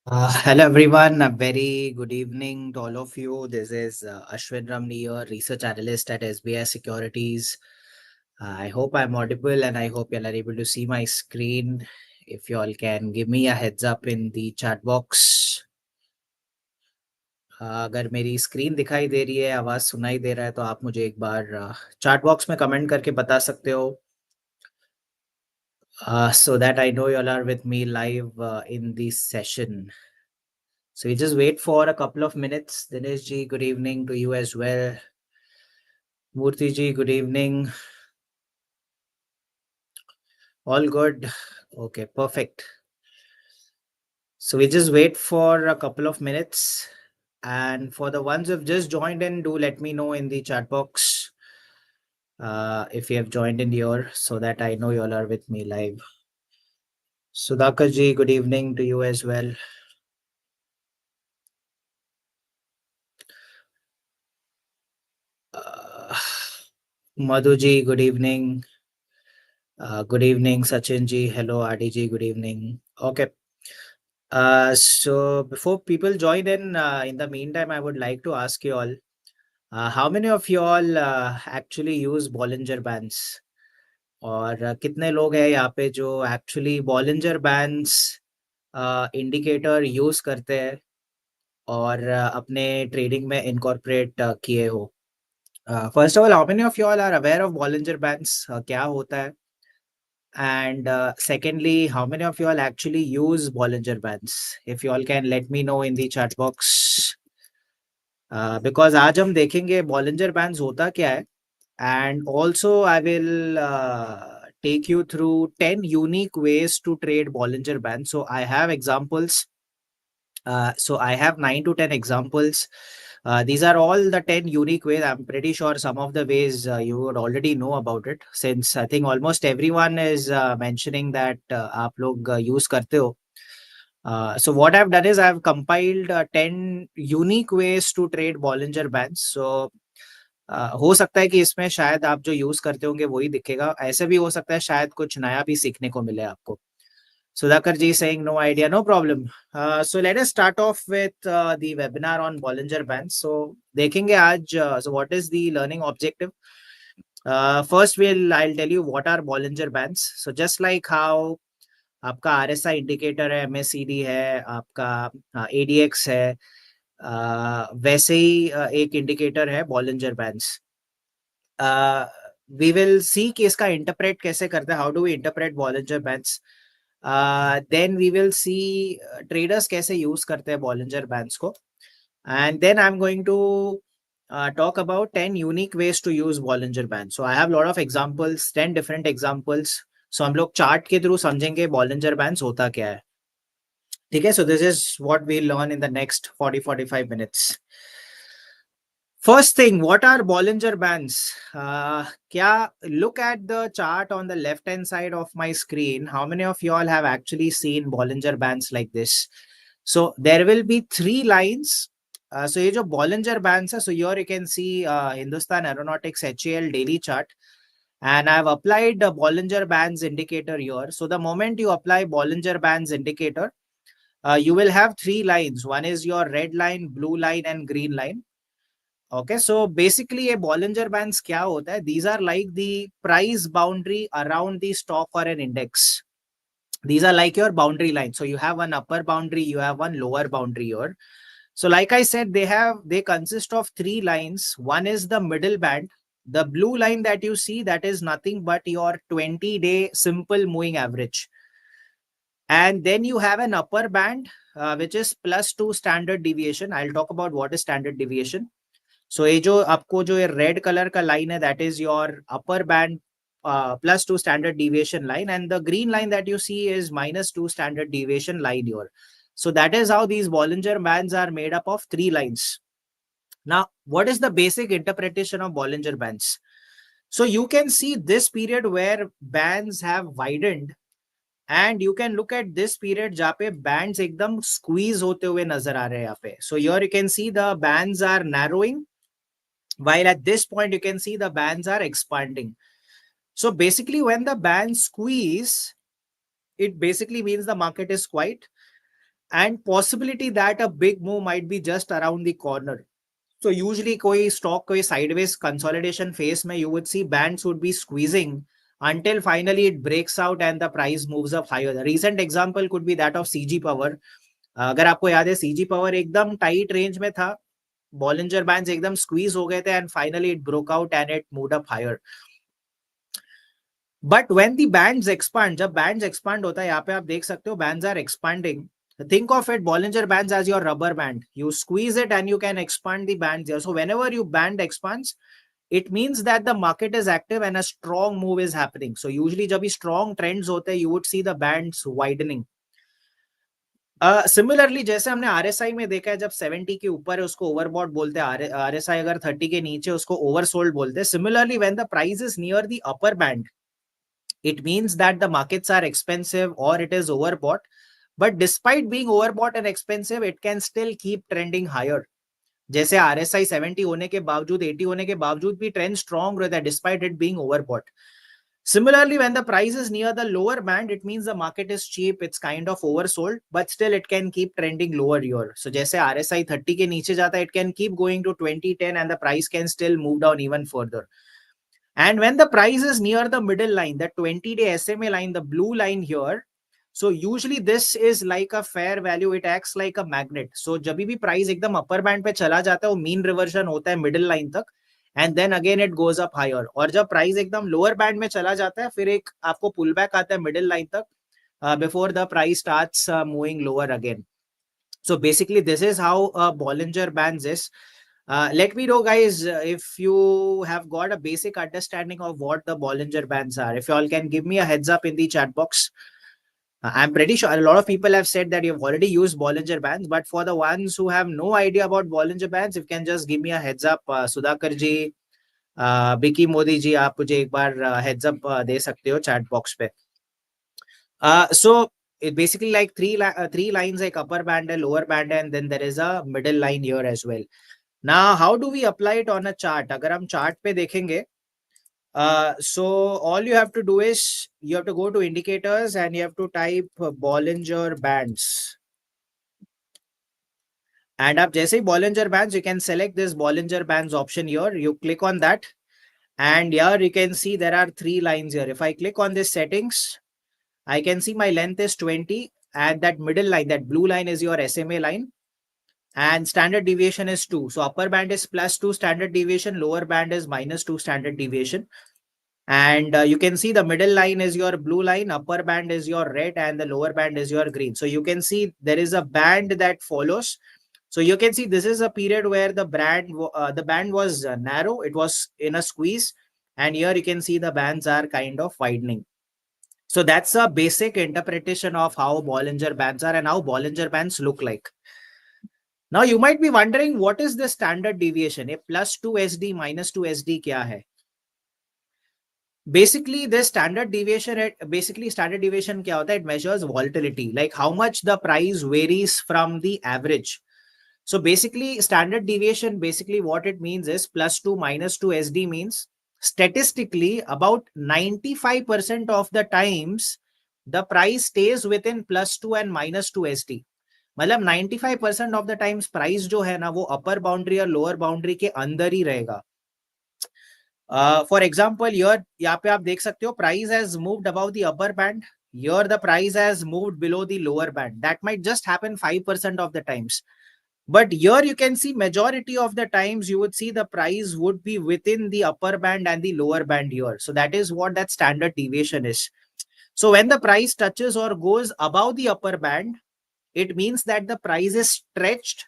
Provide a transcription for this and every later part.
Hello everyone, a very good evening to all of you. This is Ashwin Ramani, your research analyst at SBI Securities. I hope I'm audible and I hope you all are able to see my screen. If you all can give me a heads up in the chat box. अगर मेरी screen दिखाई दे रही है, आवाज सुनाई दे रहा है तो आप मुझे एक बार चैट बॉक्स में कमेंट करके बता सकते हो. So that I know you all are with me live in this session. So we just wait for a couple of minutes. Dinesh ji, good evening to you as well. Murthy ji, good evening. All good. Okay, perfect. So we just wait for a couple of minutes. And for the ones who've just joined in, do let me know in the chat box if you have joined in here so that I know you all are with me live. Sudhakar ji, good evening to you as well. Madhu ji, good evening. Good evening, Sachin ji. Hello, Adi ji. Good evening. Okay. So before people join in the meantime, I would like to ask you all, how many of you all actually use Bollinger Bands? और कितने लोग हैं यहाँ पे जो actually Bollinger Bands indicator use करते हैं और अपने ट्रेडिंग में इनकॉर्पोरेट किए हो? First of all, how many of you all are aware of Bollinger Bands? क्या होता है? And secondly, how many of you all actually use Bollinger Bands? If you all can let me know in the chat box. Because आज हम देखेंगे Bollinger Bands होता क्या है, and also I will take you through 10 unique ways to trade Bollinger Bands. So I have examples. So I have 9 to 10 examples. These are all the 10 unique ways. I'm pretty sure some of the ways you would already know about it, since I think almost everyone is mentioning that आप लोग use करते हो. So what I've done is I've compiled 10 unique ways to trade Bollinger Bands. So हो सकता है कि इसमें शायद आप जो यूज करते होंगे वही दिखेगा. ऐसे भी हो सकता है शायद कुछ नया भी सीखने को मिले आपको. Sudhakar ji saying no idea, no problem. So let us start off with the webinar on Bollinger Bands. So देखेंगे आज. So what is the learning objective? First I'll tell you what are Bollinger Bands. So just like how आपका RSI indicator है, MACD है, आपका ADX है, वैसे ही एक indicator है Bollinger Bands. We will see कि इसका इंटरप्रेट कैसे करते हैं. How do we interpret Bollinger Bands? Then we will see traders कैसे यूज करते हैं Bollinger Bands को. And then I'm going to talk about 10 unique ways to use Bollinger Bands. So I have a lot of examples, 10 different examples. So हम लोग chart के through समझेंगे Bollinger Bands होता क्या है. ठीक है? So this is what we'll learn in the next 40-45 minutes. First thing, what are Bollinger Bands? Look at the chart on the left hand side of my screen. How many of you all have actually seen Bollinger Bands like this? So there will be 3 lines. So ये जो Bollinger Bands है, so here you can see Hindustan Aeronautics HAL daily chart. And I've applied the Bollinger Bands indicator here. So the moment you apply Bollinger Bands indicator, you will have 3 lines. One is your red line, blue line, and green line. Okay, so basically a Bollinger Bands क्या होता है? These are like the price boundary around the stock or an index. These are like your boundary line. So you have one upper boundary, you have one lower boundary here. So like I said, they consist of 3 lines. One is the middle band. The blue line that you see, that is nothing but your 20-day simple moving average. And then you have an upper band, which is +2 standard deviation. I'll talk about what is standard deviation. So ये जो आपको जो ये red colour का line है, that is your upper band +2 standard deviation line, and the green line that you see is -2 standard deviation line here. So that is how these Bollinger Bands are made up of 3 lines. Now, what is the basic interpretation of Bollinger Bands? So you can see this period where bands have widened, and you can look at this period जहाँ पे bands एकदम squeeze होते हुए नजर आ रहे हैं यहाँ पे. So here you can see the bands are narrowing, while at this point you can see the bands are expanding. So basically when the bands squeeze, it basically means the market is quiet. and possibility that a big move might be just around the corner. So usually koi stock koi sideways consolidation phase mein you would see bands would be squeezing until finally it breaks out and the price moves up higher. The recent example could be that of CG Power. अगर आपको याद है CG Power एकदम tight range में था, Bollinger Bands एकदम squeeze हो गए थे and finally it broke out and it moved up higher. But when the bands expand, जब bands expand होता है, यहाँ पे आप देख सकते हो bands are expanding. Think of it, Bollinger Bands as your rubber band. You squeeze it and you can expand the bands here. So whenever you band expands, it means that the market is active and a strong move is happening. So usually जब भी strong trends होते हैं, you would see the bands widening. Similarly जैसे हमने RSI में देखा है, जब 70 के ऊपर है उसको ओवरबॉट बोलते हैं, आरएसआई अगर 30 के नीचे उसको ओवरसोल्ड बोलते हैं. Similarly when the price is near the upper band, it means that the markets are expensive or it is overbought. But despite being overbought and expensive, it can still keep trending higher. जैसे RSI 70 होने के बावजूद, 80 होने के बावजूद भी trend strong रहता है despite it being overbought. Similarly, when the price is near the lower band, it means the market is cheap, it's kind of oversold, but still it can keep trending lower here. So जैसे RSI 30 के नीचे जाता है, it can keep going to 2010 and the price can still move down even further. And when the price is near the middle line, the 20-day SMA line, the blue line here, so usually this is like a fair value, it acts like a magnet. So जब भी price एकदम upper band पे चला जाता है, वो mean reversion होता है middle line तक, and then again it goes up higher. और जब price एकदम lower band में चला जाता है, फिर एक आपको pullback आता है middle line तक, before the price starts moving lower again. So basically this is how Bollinger Bands is. Let me know, guys, if you have got a basic understanding of what the Bollinger Bands are. If you all can give me a heads up in the chat box. I'm pretty sure a lot of people have said that you've already used Bollinger Bands, but for the ones who have no idea about Bollinger Bands, if you can just give me a heads up. Sudhakar ji, Vicky Modi ji, आप मुझे एक बार heads up दे सकते हो chat box पे. So it basically like three lines, like upper band and lower band, and then there is a middle line here as well. Now, how do we apply it on a chart? अगर हम chart पे देखेंगे, so all you have to do is you have to go to indicators and you have to type Bollinger Bands. And up जैसे ही Bollinger Bands, you can select this Bollinger Bands option here. You click on that, and here you can see there are three lines here. If I click on this settings, I can see my length is 20, and that middle line, that blue line, is your SMA line. And standard deviation is 2. So upper band is +2 standard deviation, lower band is -2 standard deviation. And you can see the middle line is your blue line, upper band is your red, and the lower band is your green. So you can see there is a band that follows. So you can see this is a period where the band was narrow, it was in a squeeze, and here you can see the bands are kind of widening. So that's a basic interpretation of how Bollinger Bands are and how Bollinger Bands look like. Now you might be wondering, what is the standard deviation? A +2 SD, -2 SD क्या है? Basically, this standard deviation क्या होता है? It measures volatility, like how much the price varies from the average. So basically, standard deviation, basically what it means is +2 -2 SD means statistically about 95% of the times the price stays within +2 and -2 SD. मतलब 95% of the times price जो है ना वो अपर boundary और lower boundary के अंदर ही रहेगा. For example यहाँ पे आप देख सकते हो price has moved above the upper band, here the price has moved below the lower band. That might just happen 5% of the times, but here you can see majority of the times you would see the price would be within the upper band and the lower band here. So that is what that standard deviation is. So when the price touches or goes above the upper band, it means that the price is stretched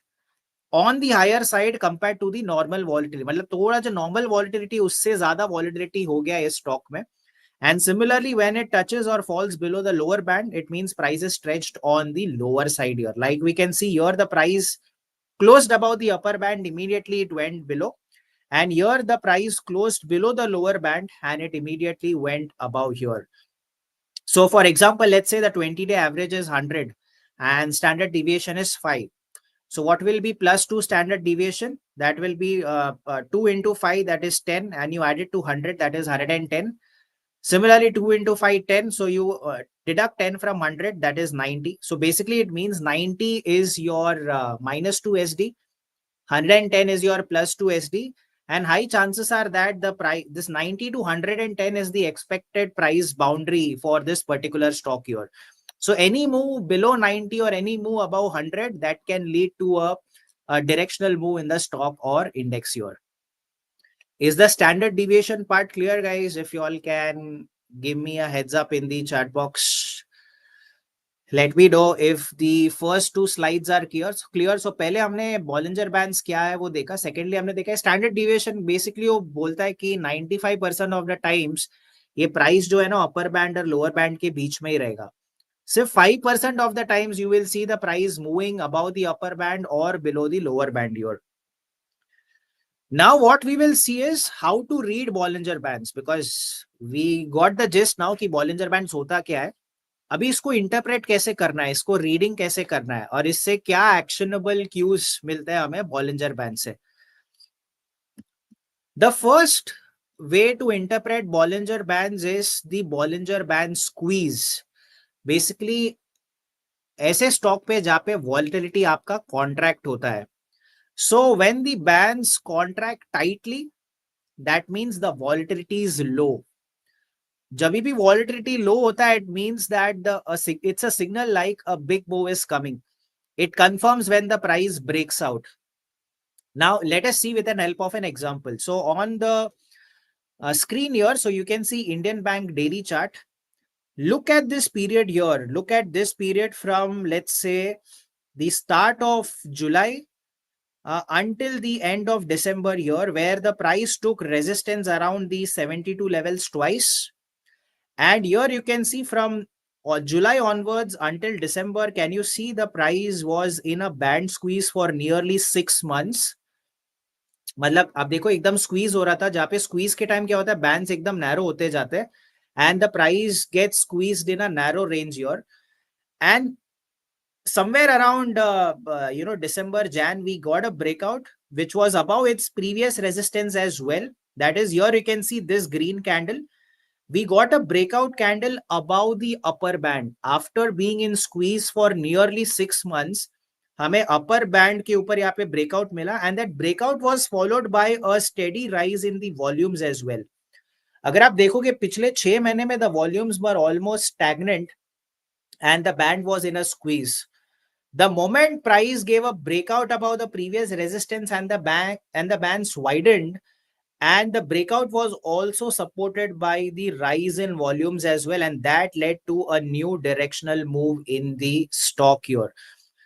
on the higher side compared to the normal volatility. मतलब थोड़ा जो normal volatility उससे ज्यादा volatility हो गया है stock में. And similarly, when it touches or falls below the lower band, it means price is stretched on the lower side here. Like we can see here, the price closed above the upper band, immediately it went below. And here the price closed below the lower band and it immediately went above here. So for example, let's say the 20-day average is 100 and standard deviation is 5. So what will be +2 standard deviation? That will be 2 into 5, that is 10, and you add it to 100, that is 110. Similarly, 2 into 5, 10. So you deduct 10 from 100, that is 90. So basically it means 90 is your minus 2 SD, 110 is your plus 2 SD, and high chances are that the price, this 90 to 110 is the expected price boundary for this particular stock here. So any move below 90 or any move above 100, that can lead to a directional move in the stock or index here. Is the standard deviation part clear, guys? If you all can give me a heads up in the chat box. Let me know if the first two slides are clear. So पहले हमने Bollinger Bands क्या है वो देखा. Secondly हमने देखा standard deviation. Basically वो बोलता है कि 95% of the times ये price जो है ना upper band और lower band के बीच में ही रहेगा. सिर्फ 5% of the times you will see the price moving above the upper band or below the lower band here. Now what we will see is how to read Bollinger Bands, because we got the gist now कि Bollinger Bands होता क्या है. अभी इसको interpret कैसे करना है, इसको रीडिंग कैसे करना है, और इससे क्या एक्शनेबल क्यूज मिलते हैं हमें बॉलिंजर बैंड से. The first way to interpret Bollinger bands is the Bollinger band squeeze. Basically ऐसे स्टॉक पे जहां पे वॉलेटिलिटी आपका कॉन्ट्रैक्ट होता है. So when the bands contract tightly, that means the volatility is low. जब भी वॉलेटिलिटी लो होता है, it means that it's a signal like a big move is coming. It confirms when the price breaks out. Now, let us see with an help of an example. So on the screen here, so you can see Indian Bank daily chart. Look at this period here. Look at this period from, let's say, the start of July until the end of December here, where the price took resistance around the 72 levels twice. And here you can see from July onwards until December, can you see the price was in a band squeeze for nearly 6 months. मतलब आप देखो एकदम squeeze हो रहा था, जहां पे squeeze के टाइम क्या होता है, बैंड्स एकदम नैरो होते जाते हैं and the price gets squeezed in a narrow range here. And somewhere around December, Jan, we got a breakout which was above its previous resistance as well. That is, here you can see this green candle. We got a breakout candle above the upper band after being in squeeze for nearly 6 months. हमें upper band के ऊपर यहाँ पे breakout मिला, and that breakout was followed by a steady rise in the volumes as well. अगर आप देखोगे पिछले 6 महीने में the volumes were almost stagnant and the band was in a squeeze. The moment price gave a breakout above the previous resistance and the bands widened, and the breakout was also supported by the rise in volumes as well, and that led to a new directional move in the stock here.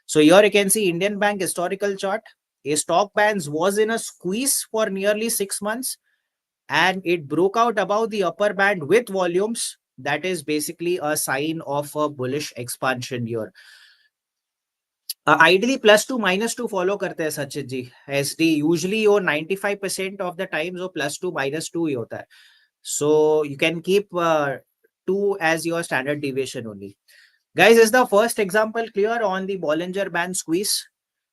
So here you can see Indian Bank historical chart. A stock bands was in a squeeze for nearly 6 months and it broke out above the upper band with volumes. That is basically a sign of a bullish expansion here. Ideally +2 -2 follow करते हैं सचित जी. SD usually वो 95% of the times वो +2 -2 ही होता है. So you can keep 2 as your standard deviation only. Guys, is the first example clear on the Bollinger Band squeeze?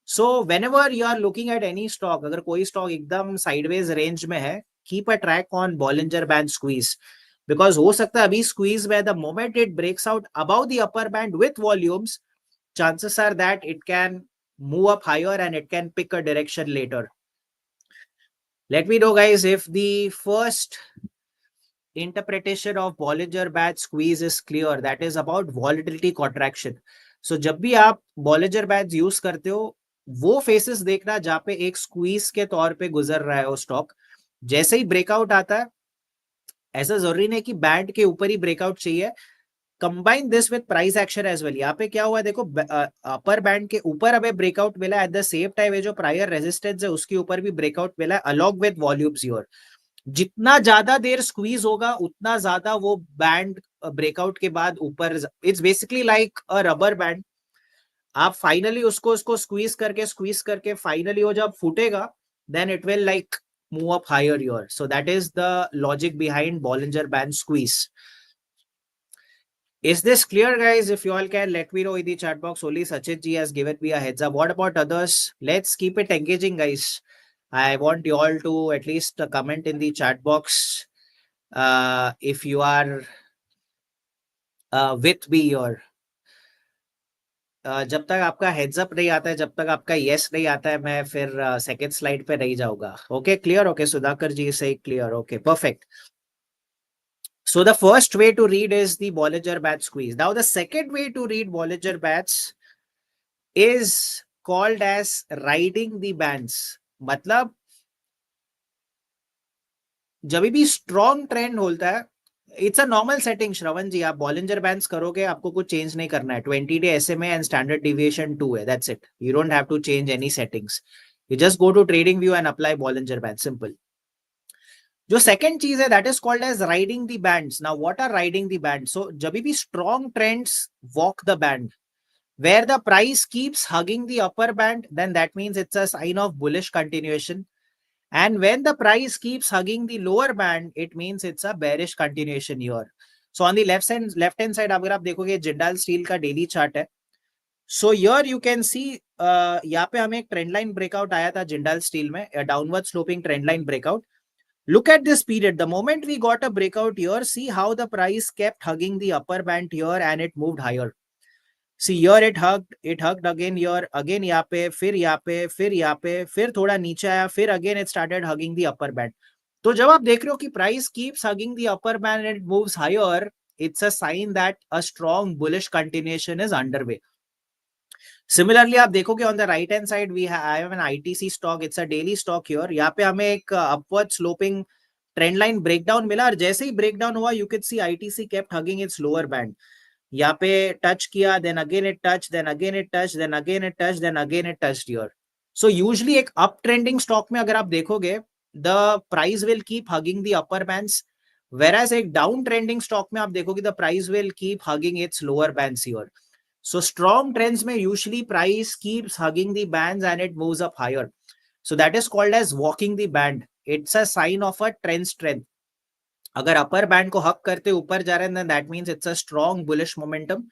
So whenever you are looking at any stock, अगर कोई stock एकदम sideways range में है, keep a track on Bollinger Band squeeze. Because हो सकता है अभी squeeze में the moment it breaks out above the upper band with volumes, chances are that it can move up higher and it can pick a direction later. Let me know, guys, if the first interpretation of Bollinger Band squeeze is clear. That is about volatility contraction. So जब भी आप Bollinger Bands use करते हो, वो faces देखना जहां पे एक स्क्वीज के तौर पे गुजर रहा है वो स्टॉक. जैसे ही ब्रेकआउट आता है, ऐसा जरूरी नहीं कि बैंड के ऊपर ही ब्रेकआउट चाहिए. Combine this with price action as well. यहाँ पे क्या हुआ देखो, अपर बैंड के ऊपर हमें ब्रेकआउट मिला, एट द सेम टाइम जो प्रायर रेजिस्टेंस है उसके ऊपर भी ब्रेकआउट मिला अलॉन्ग विद वॉल्यूम्स योर. जितना ज्यादा देर स्क्वीज होगा उतना ज्यादा वो बैंड ब्रेकआउट के बाद ऊपर. It's basically like a rubber band. आप फाइनली उसको स्क्वीज करके फाइनली वो जब फूटेगा, then it will like move up higher your. So that is the logic behind Bollinger band squeeze. Is this clear, guys? If you all can, let me know in the chat box. Only Sachit ji has given me a heads up. What about others? Let's keep it engaging, guys. I want you all to at least comment in the chat box. if you are with me or जब तक आपका heads up नहीं आता है, जब तक आपका yes नहीं आता है, मैं फिर सेकेंड स्लाइड पे नहीं जाऊंगा. Okay, clear? ओके, सुधाकर जी से clear. Okay, perfect. So the first way to read is the Bollinger Band squeeze. Now the second way to read Bollinger Bands is called as riding the bands. मतलब जब भी strong trend होता है, it's a normal setting. श्रवण जी, आप Bollinger bands करोगे, आपको कुछ change नहीं करना है. 20 day SMA and standard deviation 2 है, that's it. You don't have to change any settings. You just go to trading view and apply Bollinger band, simple. जो second चीज है, that is called as riding the bands. Now what are riding the bands? So जब भी strong trends walk the band, where the price keeps hugging the upper band, then that means it's a sign of bullish continuation. And when the price keeps hugging the lower band, it means it's a bearish continuation here. So on the left hand side, अगर आप देखोगे, Jindal steel का daily chart है. So here you can see, यहाँ पे हमें एक trend line breakout आया था जिंदाल स्टील में, downward sloping trend line breakout. Look at this period. The moment we got a breakout here, see how the price kept hugging the upper band here and it moved higher. See here it hugged again here, again यहाँ पे, फिर यहाँ पे, फिर यहाँ पे, फिर थोड़ा नीचे आया, फिर again it started hugging the upper band. तो जब आप देख रहे हो कि price keeps hugging the upper band and it moves higher, it's a sign that a strong bullish continuation is underway. Similarly, आप देखोगे on the right hand side, we have an ITC stock. It's a daily stock here. यहाँ पे हमें एक upward sloping trend line breakdown मिला, और जैसे ही breakdown हुआ, you could see ITC kept hugging its lower band. यहाँ पे टच किया, then again it touched, then again it touched, then again it touched, then again it touched here. So usually एक up trending stock में अगर आप देखोगे, the price will keep hugging the upper bands, whereas एक down trending stock में आप देखोगे, the price will keep hugging its lower bands here. So strong trends में usually price keeps hugging the bands and it moves up higher. So that is called as walking the band. It's a sign of a trend strength. अगर upper band को हक करते ऊपर जा रहे हैं, then that means it's a strong bullish momentum.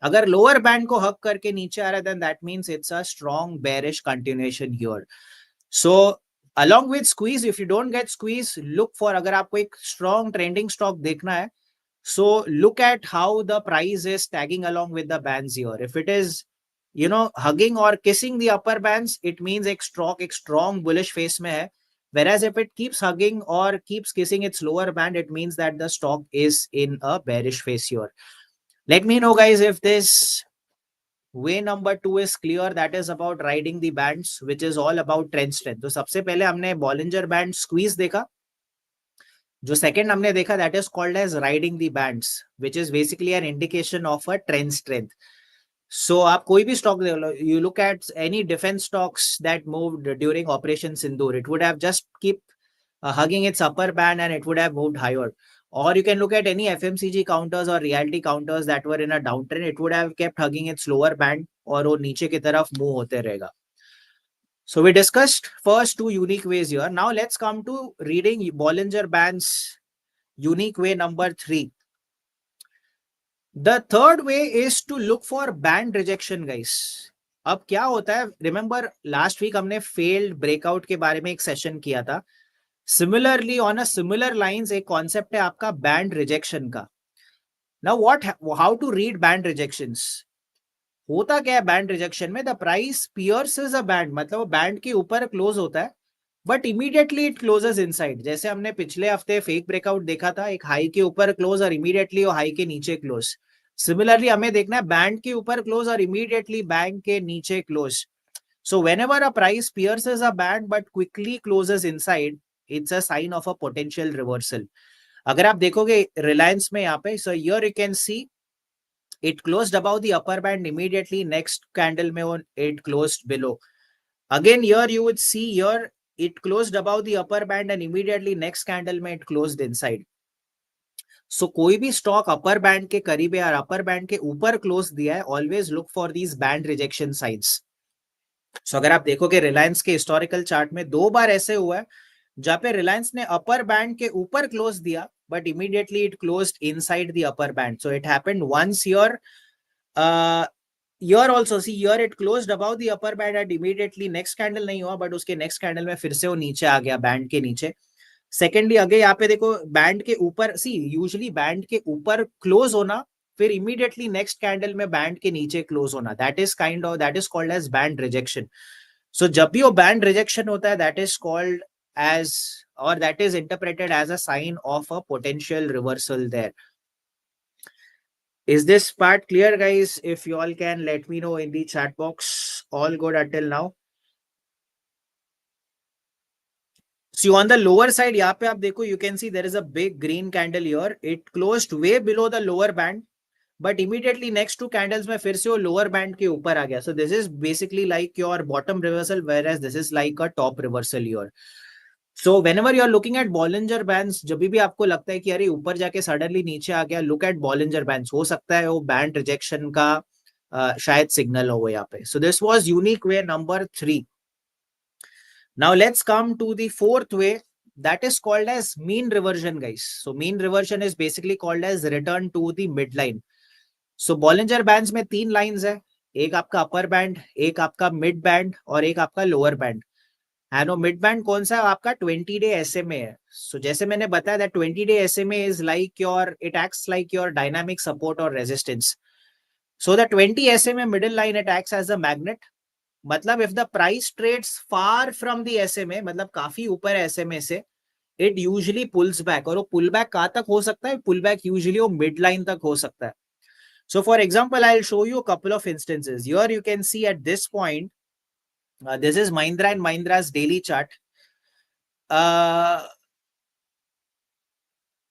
अगर lower band को हक करके नीचे आ रहा है, then that means it's a strong bearish continuation here. So along with squeeze, if you don't get squeeze, look for, अगर आपको एक strong trending stock देखना है, so look at how the price is tagging along with the bands here. If it is, hugging or kissing the upper bands, it means एक strong bullish phase में है. Whereas if it keeps hugging or keeps kissing its lower band, it means that the stock is in a bearish phase here. Let me know, guys, if this way number 2 is clear. That is about riding the bands, which is all about trend strength. तो सबसे पहले हमने Bollinger Band squeeze देखा. जो second हमने देखा, that is called as riding the bands, which is basically an indication of a trend strength. So आप कोई भी stock देख लो, you look at any defense stocks that moved during Operation Sindoor, it would have just keep hugging its upper band and it would have moved higher. Or you can look at any FMCG counters or realty counters that were in a downtrend, it would have kept hugging its lower band और वो नीचे की तरफ move होते रहेगा. So we discussed first two unique ways here. Now let's come to reading Bollinger Bands unique way number 3. The third way is to look for band rejection, guys. अब क्या होता है, remember last week हमने failed breakout के बारे में एक session किया था. Similarly, on a similar lines, एक concept है आपका band rejection का. Now how to read band rejections? होता क्या है बैंड रिजेक्शन में? The price pierces a band, मतलब वो बैंड के ऊपर क्लोज होता है, but immediately it closes inside. जैसे हमने पिछले हफ्ते फेक ब्रेकआउट देखा था, एक हाई के ऊपर क्लोज और इमीडिएटली वो हाई के नीचे क्लोज. सिमिलरली हमें देखना है बैंड के ऊपर क्लोज और इमीडिएटली बैंक के नीचे close. So whenever a price pierces a band but quickly closes inside, it's a sign of a potential reversal. अगर आप देखोगे रिलायंस में यहाँ पे, so here you can see it closed above the upper band, immediately next candle mein it closed below. Again here you would see here it closed above the upper band and immediately next candle mein it closed inside. So कोई भी stock upper band के करीब है और upper band के ऊपर close दिया है, always look for these band rejection signs. So अगर आप देखोगे रिलायंस के हिस्टोरिकल चार्ट में 2 बार ऐसे हुआ है जहां पे रिलायंस ने अपर बैंड के ऊपर क्लोज दिया, but immediately it closed inside the upper band. So it happened once here. Here also see here it closed above the upper band and immediately next candle नहीं हुआ, but उसके next candle में फिर से वो नीचे आ गया बैंड के नीचे. सेकेंडली अगर यहाँ पे देखो बैंड के ऊपर, सी यूजुअली बैंड के ऊपर क्लोज होना, फिर इमीडिएटली नेक्स्ट कैंडल में बैंड के नीचे क्लोज होना, that is called as band rejection. So जब भी वो बैंड रिजेक्शन होता है, दैट इज कॉल्ड एज, और that is interpreted as a sign of a potential reversal there. Is this part clear, guys? If you all can let me know in the chat box. All good until now? So on the lower side, यहाँ पे आप देखो, you can see there is a big green candle here. It closed way below the lower band, but immediately next two candles में फिर से वो lower band के ऊपर आ गया. So this is basically like your bottom reversal, whereas this is like a top reversal here. So whenever you are looking at Bollinger Bands, जब भी आपको लगता है कि अरे ऊपर जाके suddenly नीचे आ गया, look at Bollinger Bands. हो सकता है वो band rejection का शायद signal हो यहाँ पे. So this was unique way number 3. Now let's come to the fourth way, that is called as mean reversion, guys. So mean reversion is basically called as return to the midline. So Bollinger Bands में 3 lines है, एक आपका upper band, एक आपका mid band और एक आपका lower band. And वो मिड बैंड कौन सा है? आपका 20 डे SMA है. सो जैसे मैंने बताया that 20 day SMA is like your, it acts like your dynamic support और resistance. So the 20 SMA middle line, it acts as a magnet. मतलब if the price trades far from the SMA, मतलब काफी ऊपर है SMA से, it usually pools back. और वो pull back कहां तक हो सकता है? पुल बैक यूजुअली वो मिड लाइन तक हो सकता है. So for example I will show you a couple of instances. Here you can C at this point, this is Mahindra and Mahindra's daily chart.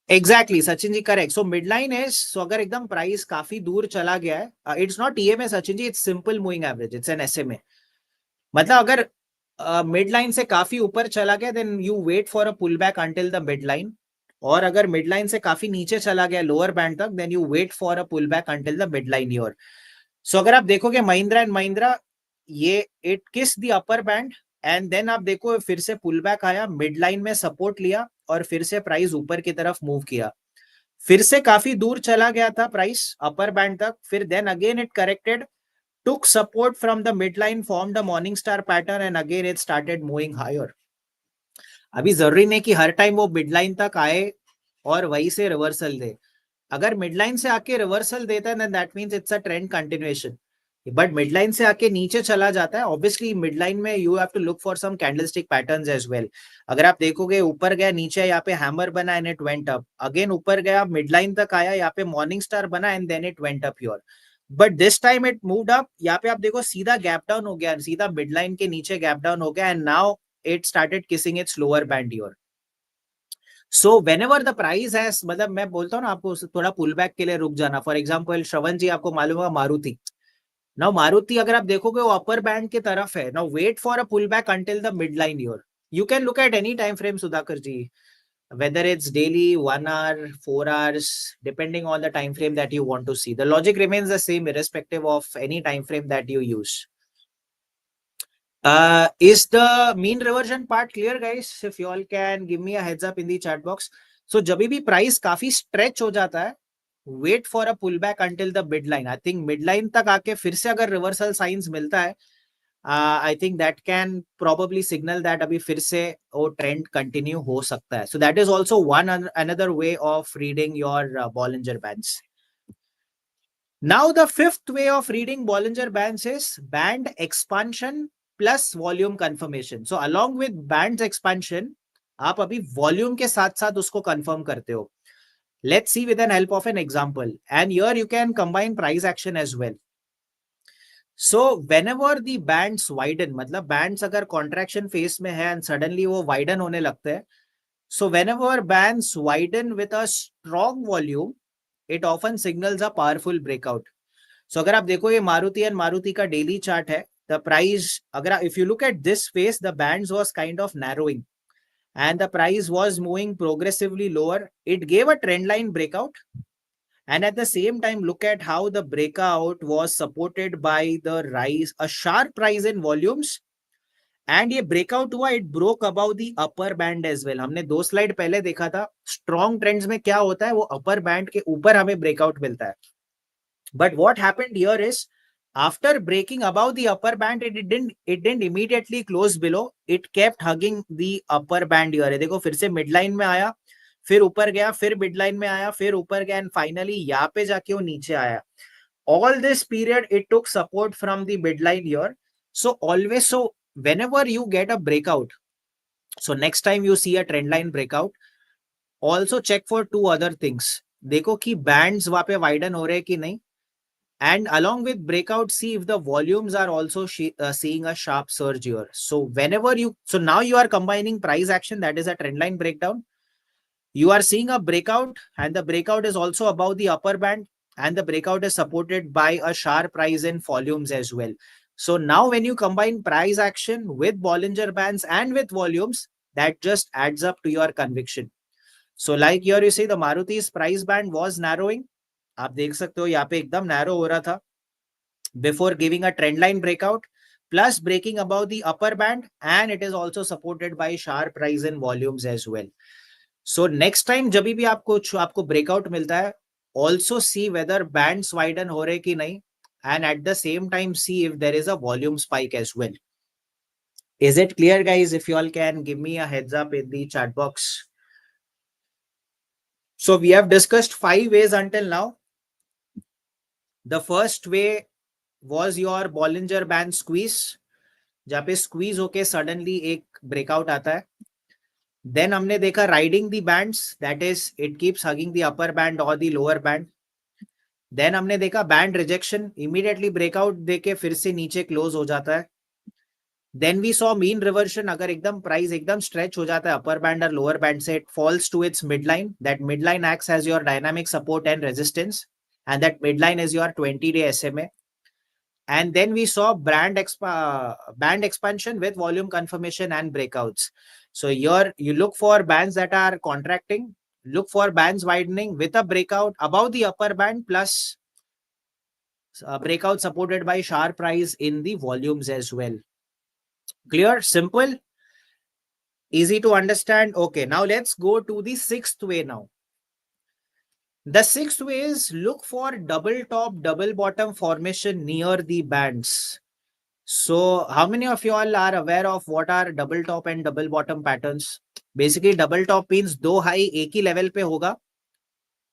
Exactly, Sachin ji, correct. So midline is, so अगर एकदम price काफी दूर चला गया है, it's not EMA Sachin ji, it's simple moving average, it's an SMA. मतलब अगर midline से काफी ऊपर चला गया, then you wait for a pullback until the midline. और अगर midline से काफी नीचे चला गया लोअर बैंड तक, then you wait for a pullback until the midline here. So अगर आप देखोगे महिंद्रा एंड महिंद्रा, ये it kiss the upper band and then आप देखो फिर से पुल बैक आया, मिड लाइन में सपोर्ट लिया और फिर से प्राइस ऊपर की तरफ मूव किया. फिर से काफी दूर चला गया था प्राइस अपर बैंड तक, फिर then again it corrected, took support from the midline, formed a morning star pattern and again it started moving higher. अभी जरूरी नहीं कि हर टाइम वो मिडलाइन तक आए और वहीं से रिवर्सल दे. अगर मिडलाइन से आके रिवर्सल देता है then that means it's a trend continuation. But midline से आके नीचे चला जाता है, ऑब्वियसली मिडलाइन में you have to look for some candlestick patterns as well. अगर आप देखोगे ऊपर गया, नीचे यहाँ पे हैमर बना and it went up, again ऊपर गया, मिडलाइन तक आया, यहाँ पे मॉर्निंग स्टार बना and then it went up your. But this time it moved up, यहाँ पे आप देखो सीधा गैप डाउन हो गया, सीधा मिडलाइन के नीचे गैप डाउन हो गया and now it started kissing it's lower band your. So when ever the price है, मतलब मैं बोलता हूँ ना आपको थोड़ा पुल बैक के लिए रुक जाना. फॉर एग्जाम्पल श्रवण जी, आपको मालूम होगा मारुति. नाउ मारुति अगर आप देखोगे वो अपर बैंड की तरफ है. Now wait for a pull back until the mid line your. You can look at any time frame Sudhakar ji, whether it's daily, 1 hour, 4 hours, depending on the time frame that you want to see. The logic remains the same irrespective of any time frame that you use. Is the mean reversion part clear, guys? If you all can give me a heads up in the chat box. So जब भी price काफी stretch हो जाता है, wait for a pull back until the mid line. I think mid line तक आके फिर से अगर रिवर्सल साइंस मिलता है, I think that can probably signal that अभी फिर से वो ट्रेंड कंटिन्यू हो सकता है. So that is also one another way of reading your Bollinger bands. Now the fifth way of reading Bollinger Bands is band expansion plus volume confirmation. So along with bands expansion, आप अभी volume के साथ साथ उसको confirm करते हो. Let's see with an help of an example. And here you can combine price action as well. So whenever the bands widen, मतलब bands अगर contraction phase में है and suddenly वो widen होने लगते हैं. So whenever bands widen with a strong volume, it often signals a powerful breakout. So अगर आप देखो ये मारुति एंड मारुति का डेली चार्ट है, द प्राइस अगर if you look at this face, the bands was kind of narrowing and the price was moving progressively lower. It gave a trend line breakout and at the same time look at how the breakout was supported by the rise, a sharp rise in volumes. And ये breakout हुआ, it broke above the upper band as well. हमने 2 slide पहले देखा था strong trends में क्या होता है, वो अपर बैंड के ऊपर हमें ब्रेकआउट मिलता है. But what happened here is After breaking above the upper band, it didn't immediately close below. It kept hugging the upper band here. देखो फिर से midline में आया, फिर ऊपर गया, फिर midline में आया, फिर ऊपर गया, and finally यहाँ पे जाके वो नीचे आया. All this period it took support from the midline here. So always, so whenever you get a breakout, so next time you see a trend line breakout, also check for two other things. देखो कि bands वहाँ पे widen हो रहे हैं कि नहीं. And along with breakout, see if the volumes are also seeing a sharp surge here. So whenever you, so now you are combining price action, that is a trend line breakdown. You are seeing a breakout, and the breakout is also above the upper band, and the breakout is supported by a sharp rise in volumes as well. So now when you combine price action with Bollinger Bands and with volumes, that just adds up to your conviction. So like here you see the Maruti's price band was narrowing. आप देख सकते हो यहाँ पे एकदम narrow हो रहा था before giving a trend line breakout, plus breaking above the upper band, and it is also supported by sharp rise in volumes as well. So next time जब भी आपको breakout मिलता है, also see whether bands widen हो रहे कि नहीं, and at the same time see if there is a volume spike as well. Is it clear, guys? If you all can give me a heads up in the chat box. So we have discussed 5 ways until now. The first way was your Bollinger Band squeeze, जहाँ पे squeeze होके suddenly एक breakout आता है. Then हमने देखा riding the bands, that is it keeps hugging the upper band or the lower band. Then हमने देखा band rejection, immediately breakout देके फिर से नीचे close हो जाता है. Then we saw mean reversion, अगर एकदम price एकदम stretch हो जाता है upper band और lower band से, it falls to its midline. That midline acts as your dynamic support and resistance, and that midline is your 20-day SMA. And then we saw band expansion with volume confirmation and breakouts. So here you look for bands that are contracting, look for bands widening with a breakout above the upper band, plus breakout supported by sharp rise in the volumes as well. Clear? Simple? Easy to understand? Okay, now let's go to the sixth way now. The sixth way is look for double top, double bottom formation near the bands. So how many of you all are aware of what are double top and double bottom patterns? Basically double top means दो high एक ही level पे होगा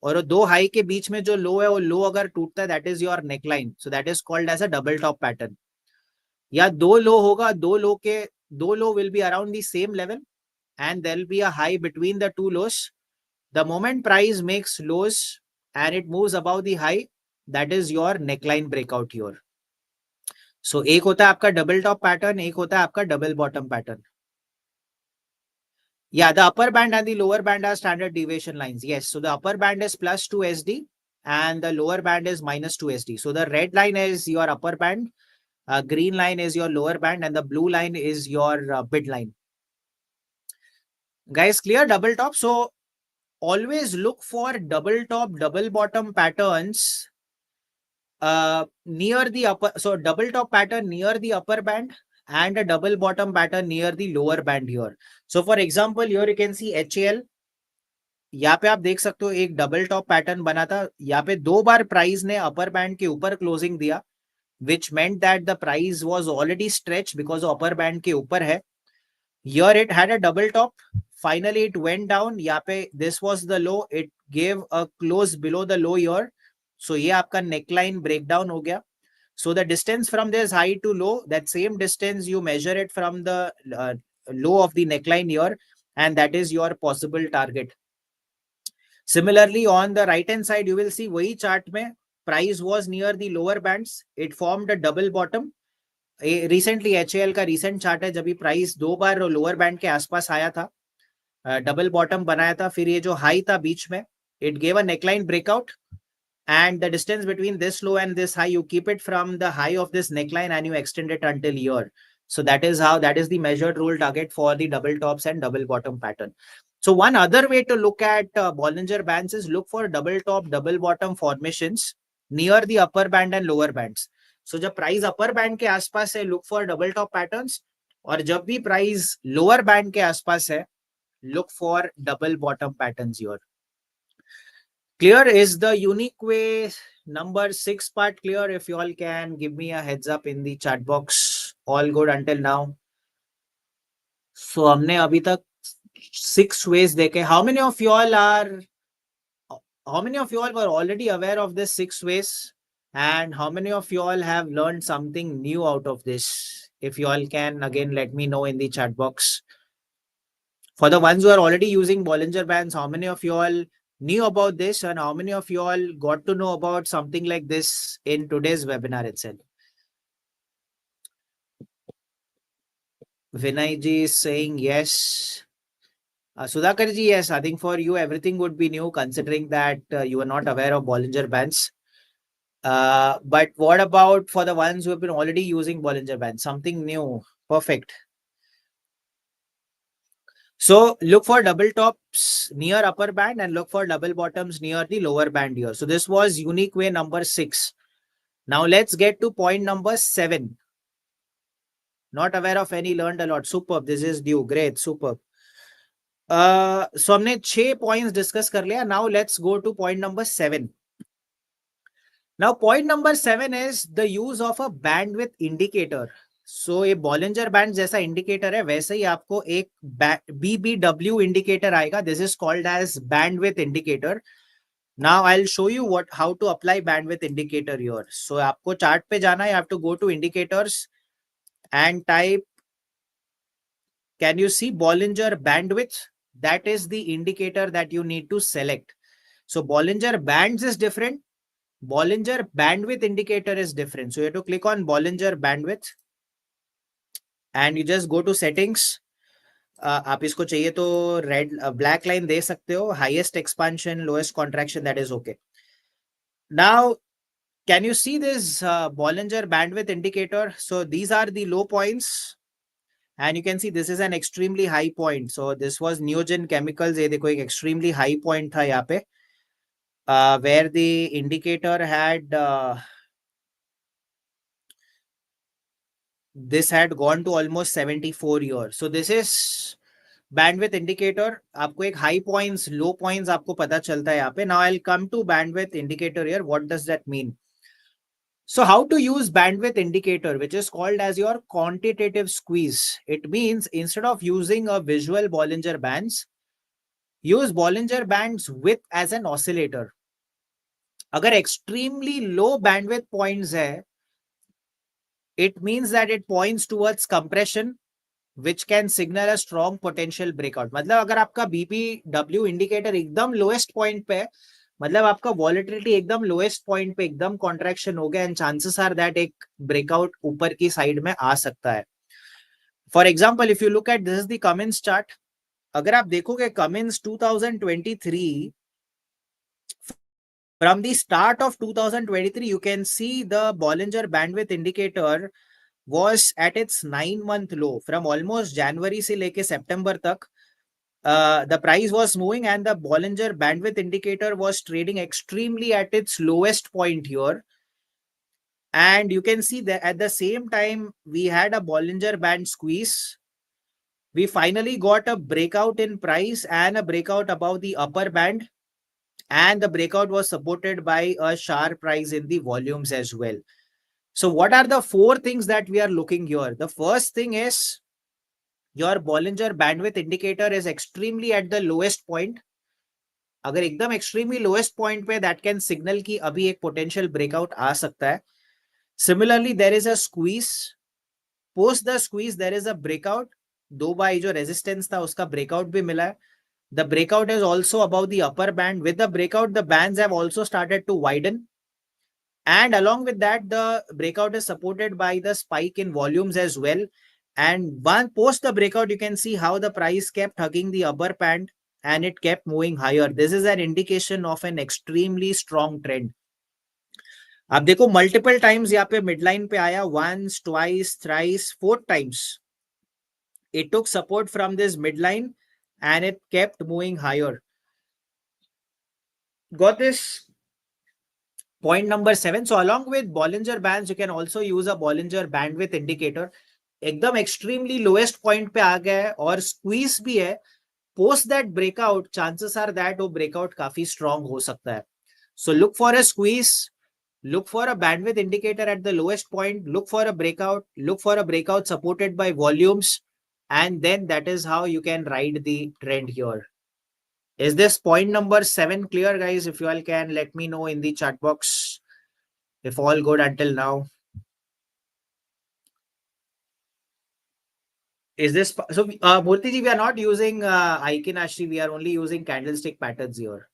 और दो high के बीच में जो low है वो low अगर टूटता है that is your neckline. So that is called as a double top pattern. या दो low होगा, दो low will be around the same level and there will be a high between the two lows. The moment price makes lows and it moves above the high, that is your neckline breakout here. So एक होता है आपका double top pattern, एक होता है आपका double bottom pattern. Yeah, the upper band and the lower band are standard deviation lines. Yes, so the upper band is plus 2 SD and the lower band is minus 2 SD. So the red line is your upper band, green line is your lower band, and the blue line is your bid line. Guys, clear? Double top. So always look for double top, double bottom patterns near the upper. So double top pattern near the upper band and a double bottom pattern near the lower band here. So for example, here you can see HAL. यहाँ पे आप देख सकते हो एक double top pattern बना था. यहाँ पे दो बार प्राइस ने अपर बैंड के ऊपर क्लोजिंग दिया, which meant that the price was already stretched because upper band के ऊपर है. Here it had a double top. Finally it went down. यहाँ पे this was the low. It gave a close below the low here. So ये आपका neckline breakdown हो गया. So the distance from this high to low, that same distance you measure it from the low of the neckline here, and that is your possible target. Similarly, on the right hand side, you will see वही chart में price was near the lower bands. It formed a double bottom. Recently HAL का recent chart है, जब भी price दो बार lower band के आसपास आया था, double bottom बनाया था, फिर ये जो high था बीच में, it gave a neckline breakout, and the distance between this low and this high, you keep it from the high of this neckline and you extend it until here. So that is the measured rule target for the double tops and double bottom pattern. So one other way to look at Bollinger Bands is look for double top, double bottom formations near the upper band and lower bands. So जब price upper band के आसपास है, look for double top patterns, और जब भी price lower band के आसपास है, look for double bottom patterns here. Clear? Is the unique way number 6 part clear? If you all can give me a heads up in the chat box. All good until now. So हमने अभी तक 6 ways देखे. How many of you all were already aware of this 6 ways? And how many of you all have learned something new out of this? If you all can again let me know in the chat box. For the ones who are already using Bollinger Bands, how many of you all knew about this and how many of you all got to know about something like this in today's webinar itself? Vinay ji is saying yes. Sudhakar ji, yes, I think for you everything would be new considering that you are not aware of Bollinger Bands. But what about for the ones who have been already using Bollinger Bands? Something new. Perfect. So look for double tops near upper band and look for double bottoms near the lower band here. So this was unique way number 6. Now let's get to point number 7. Not aware of any, learned a lot. Superb. This is due. Great. Superb. So हमने 6 points discuss कर लिया. Now let's go to point number 7. Now point number 7 is the use of a bandwidth indicator. So ये Bollinger Band जैसा indicator है, वैसे ही आपको एक BBW indicator आएगा. This is called as bandwidth indicator. Now I'll show you how to apply bandwidth indicator here. So आपको chart पे जाना है, you have to go to indicators and type, can you see Bollinger bandwidth? That is the indicator that you need to select. So Bollinger Bands is different. Bollinger bandwidth indicator is different. So you have to click on Bollinger bandwidth and you just go to settings. आप इसको चाहिए तो red black line दे सकते हो. Highest expansion, lowest contraction, that is okay. Now, can you see this Bollinger bandwidth indicator? So these are the low points. And you can see this is an extremely high point. So this was Neogen Chemicals. ये देखो एक extremely high point था यहाँ पे. Where the indicator had this had gone to almost 74 years. So this is bandwidth indicator. आपको एक high points, low points आपको पता चलता है यहाँ पे. Now I'll come to bandwidth indicator here. What does that mean? So how to use bandwidth indicator, which is called as your quantitative squeeze. It means instead of using a visual Bollinger Bands, use Bollinger Bands with as an oscillator. अगर extremely low bandwidth points है, it means that it points towards compression, which can signal a strong potential breakout. मतलब अगर आपका BPW indicator एकदम lowest point पे है, मतलब आपका volatility एकदम lowest point पे एकदम contraction हो गया and chances are that एक breakout ऊपर की side में आ सकता है. For example, if you look at this is the Cummins chart. अगर आप देखोगे Cummins 2023, from the start of 2023, you can see the Bollinger bandwidth indicator was at its 9-month low. From almost January से लेके September तक, the price was moving and the Bollinger bandwidth indicator was trading extremely at its lowest point here. And you can see that at the same time, we had a Bollinger band squeeze. We finally got a breakout in price and a breakout above the upper band. And the breakout was supported by a sharp rise in the volumes as well. So what are the 4 things that we are looking here? The first thing is your Bollinger bandwidth indicator is extremely at the lowest point. अगर एकदम extremely lowest point पे, that can signal कि अभी एक potential breakout आ सकता है. Similarly, there is a squeeze. Post the squeeze, there is a breakout. 2 by जो resistance था उसका breakout भी मिला है. The breakout is also above the upper band. With the breakout, the bands have also started to widen. And along with that, the breakout is supported by the spike in volumes as well. And one post the breakout, you can see how the price kept hugging the upper band and it kept moving higher. This is an indication of an extremely strong trend. अब देखो multiple times यहाँ पे midline पे आया, once, twice, thrice, 4 times. It took support from this midline and it kept moving higher. Got this? Point number 7. So along with Bollinger Bands, you can also use a Bollinger bandwidth indicator. एकदम extremely lowest point पे आ गया है और squeeze भी है. Post that breakout, chances are that वो breakout काफी strong हो सकता है. So look for a squeeze. look for a bandwidth indicator at the lowest point, look for a breakout supported by volumes, and then that is how you can ride the trend here. Is this point number 7 clear, guys? If you all can let me know in the chat box if all good until now. Is this so? Murthy ji, we are not using Aikin Ashri, we are only using candlestick patterns here.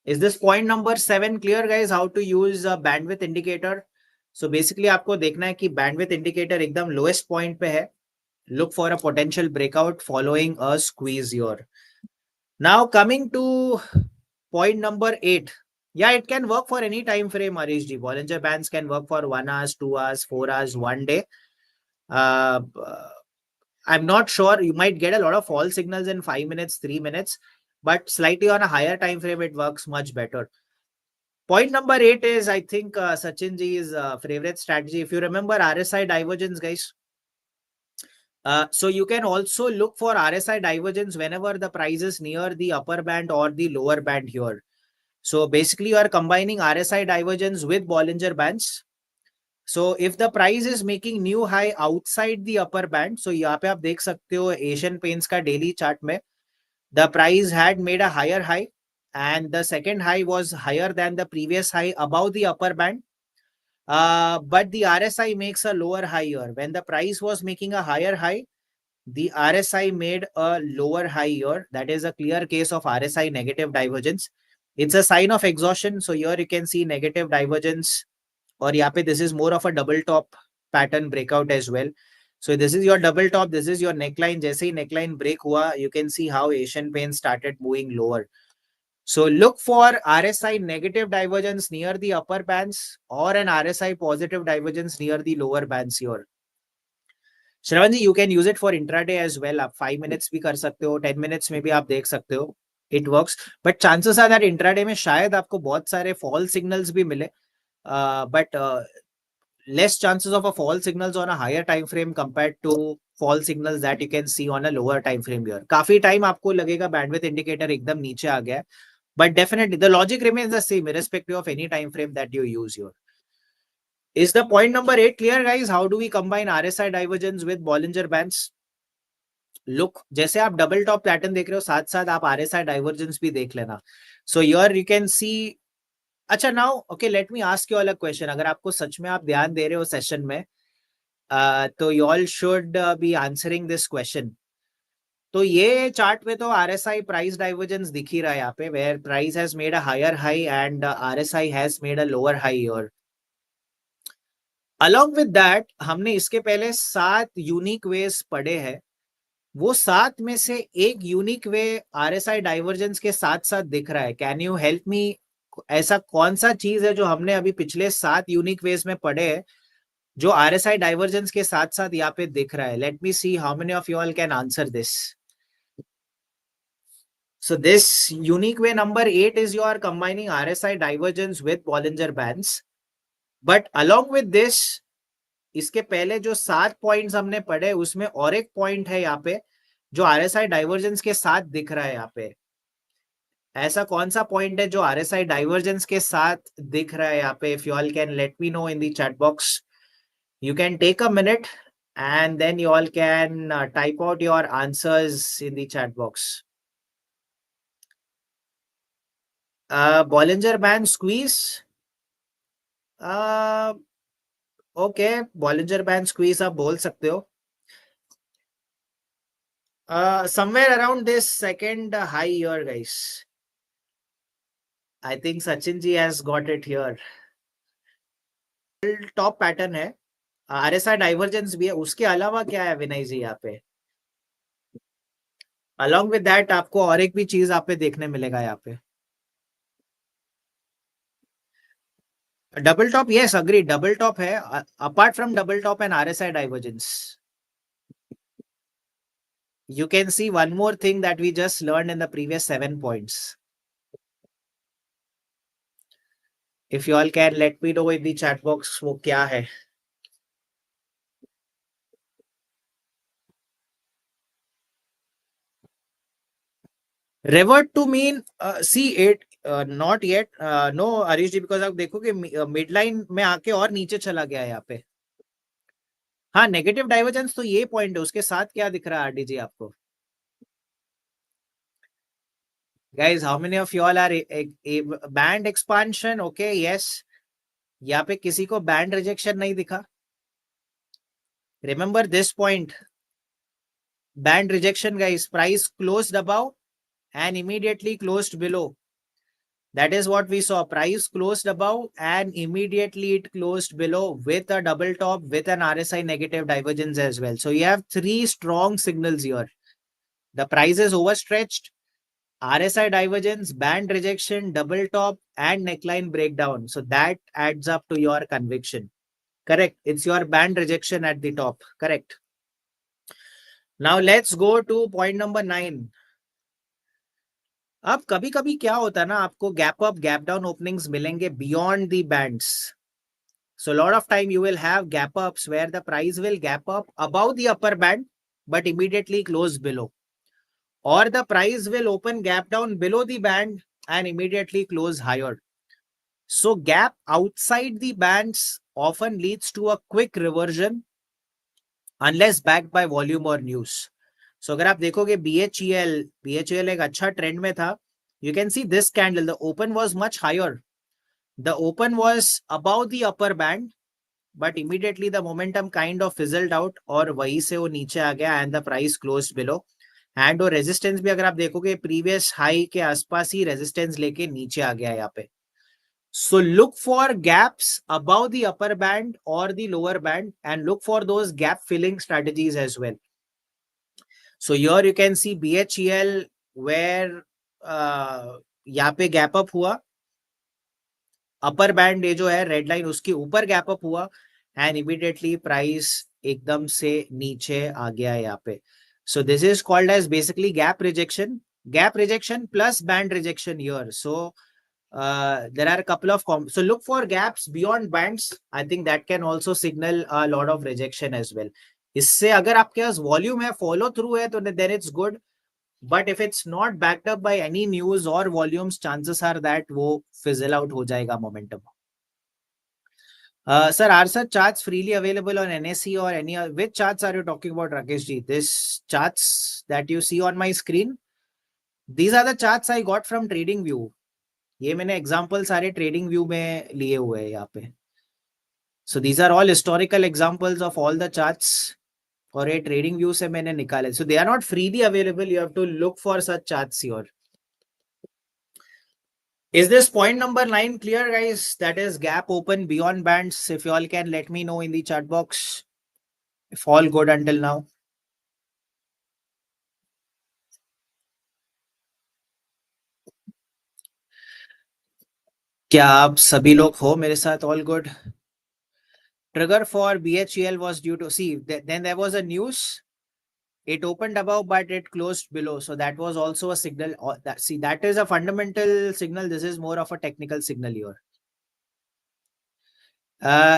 Is this point number 7 clear, guys? How to use a bandwidth indicator? So basically आपको देखना है कि bandwidth indicator एकदम lowest point पे है. Look for a potential breakout following a squeeze here. Now coming to point number 8. Yeah, it can work for any time frame, Harish ji. Bollinger Bands can work for 1 hour, 2 hours, 4 hours, 1 day. Uh, I'm not sure. You might get a lot of false signals in 5 minutes, 3 minutes, but slightly on a higher time frame, it works much better. Point number 8 is, I think, Sachin ji's favorite strategy. If you remember RSI divergence, guys. So you can also look for RSI divergence whenever the price is near the upper band or the lower band here. So basically, you are combining RSI divergence with Bollinger Bands. So if the price is making new high outside the upper band, so यहाँ पे आप देख सकते हो Asian Paints का daily chart में, the price had made a higher high and the second high was higher than the previous high above the upper band. But the RSI makes a lower high here. When the price was making a higher high, the RSI made a lower high here. That is a clear case of RSI negative divergence. It's a sign of exhaustion. So here you can see negative divergence. और यहाँ पे this is more of a double top pattern breakout as well. So this is your double top, this is your neckline. जैसे ही neckline break हुआ, you can see how Asian Paints started moving lower. So look for RSI negative divergence near the upper bands or an RSI positive divergence near the lower bands here. Shravan ji, you can use it for intraday as well. आप 5 minutes भी कर सकते हो, 10 minutes में भी आप देख सकते हो. It works. But chances are that intraday में शायद आपको बहुत सारे false signals भी मिले. But less chances of a false signals on a higher time frame compared to false signals that you can see on a lower time frame here. काफी time आपको लगेगा bandwidth indicator एकदम नीचे आ गया है. But definitely the logic remains the same irrespective of any time frame that you use here. Is the point number 8 clear, guys? How do we combine RSI divergence with Bollinger Bands? Look, जैसे आप double top pattern देख रहे हो, साथ साथ आप RSI divergence भी देख लेना. So here you can see. अच्छा, now okay, let me ask you all a question. अगर आपको सच में आप ध्यान दे रहे हो सेशन में, तो you all should be answering this question. तो ये चार्ट में तो RSI price divergence दिख ही रहा है यहाँ पे, where price has made a higher high and RSI has made a lower high here. Along with that, हमने इसके पहले 7 यूनिक वेज पढ़े हैं. वो 7 में से एक यूनिक वे RSI डाइवर्जेंस के साथ साथ दिख रहा है. Can you help me? ऐसा कौन सा चीज है जो हमने अभी पिछले 7 यूनिक वेज में पढ़े हैं जो RSI डाइवर्जेंस के साथ साथ यहाँ पे दिख रहा है? Let me see how many of you all can answer this. So this unique way number 8 is you are combining RSI divergence with Bollinger Bands. But along with this, इसके पहले जो 7 पॉइंट्स हमने पढ़े उसमें और एक पॉइंट है यहाँ पे जो RSI डाइवर्जेंस के साथ दिख रहा है. यहाँ पे ऐसा कौन सा पॉइंट है जो RSI डाइवर्जेंस के साथ दिख रहा है यहाँ पे? If you all can let me know in the chat box. You can take a minute and then you all can type out your answers in the chat box. Bollinger Band squeeze. Okay, Bollinger Band squeeze आप बोल सकते हो. Somewhere around this second high here, guys. I think Sachin ji has got it here. Top pattern है. RSI divergence भी है. उसके अलावा क्या है विनय जी यहाँ पे? Along with that आपको और एक भी चीज आप पे देखने मिलेगा यहाँ पे. Double top, yes, agree. Double top है. Apart from double top and RSI divergence, you can see one more thing that we just learned in the previous 7 points. If you all can let me know in the chat box वो क्या है? Revert to mean, see it. Not yet, no Harish ji, because आप देखोगे mid line में आके और नीचे चला गया है यहाँ पे. हाँ, नेगेटिव डाइवर्जेंस तो ये पॉइंट है, उसके साथ क्या दिख रहा है आरडी जी आपको? Guys, how many of you all are a band expansion? Okay, yes. यहाँ पे किसी को बैंड रिजेक्शन नहीं दिखा. Remember this point. Band rejection, guys. Price closed above and immediately closed below. That is what we saw. Price closed above and immediately it closed below with a double top with an RSI negative divergence as well. So you have three strong signals here. The price is overstretched, RSI divergence, band rejection, double top, and neckline breakdown. So that adds up to your conviction. Correct. It's your band rejection at the top. Correct. Now let's go to point number 9. अब कभी कभी क्या होता है ना, आपको gap up gap down openings मिलेंगे beyond the bands. So a lot of time you will have gap ups where the price will gap up above the upper band but immediately close below, or the price will open gap down below the band and immediately close higher. So gap outside the bands often leads to a quick reversion unless backed by volume or news. So अगर आप देखोगे BHEL एक अच्छा trend में था. You can see this candle, the open was much higher. The open was above the upper band, but immediately the momentum kind of fizzled out और वहीं से वो नीचे आ गया and the price closed below. And वो resistance भी अगर आप देखोगे previous high के आसपास ही resistance लेके नीचे आ गया यहाँ पे. So look for gaps above the upper band or the lower band and look for those gap filling strategies as well. So here you can see BHEL where यहाँ पे gap up हुआ, upper band ये जो है red line उसके ऊपर gap up हुआ and immediately price एकदम से नीचे आ गया यहाँ पे. So this is called as basically gap rejection plus band rejection here. सो there are a couple of so look for gaps beyond bands. I think that can also signal a lot of rejection as well. इससे अगर आपके पास volume है, follow through है, तो then it's good. But if it's not backed up by any news or volumes, chances are that वो fizzle out हो जाएगा momentum. Sir, are such charts freely available on NSE or any other? Which charts are you talking about, Rakesh ji? This charts that you see on my screen, these are the charts I got from TradingView. ये मैंने examples सारे TradingView में लिए हुए हैं यहाँ पे. So these are all historical examples of all the charts. और ये TradingView से मैंने निकाले. So they are not freely available. You have to look for such charts here. Is this point number 9 clear, guys? That is gap open beyond bands. If you all can let me know in the chat box if all good until now. क्या आप सभी लोग हो मेरे साथ? All good. Trigger for BHEL was due to then there was a news. It opened above but it closed below. So that was also a signal. That is a fundamental signal. This is more of a technical signal here.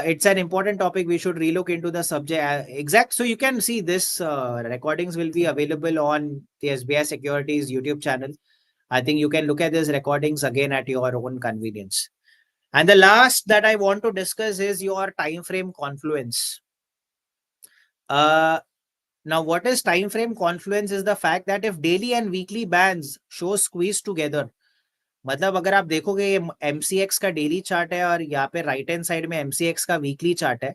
It's an important topic. We should relook into the subject. Exact. So you can see this recordings will be available on the SBI Securities YouTube channel. I think you can look at these recordings again at your own convenience. And the last that I want to discuss is your time frame confluence. Now, what is time frame confluence is the fact that if daily and weekly bands show squeeze together, मतलब अगर आप देखोगे ये MCX का daily chart है और यहाँ पे राइट हैंड साइड में MCX का वीकली चार्ट है.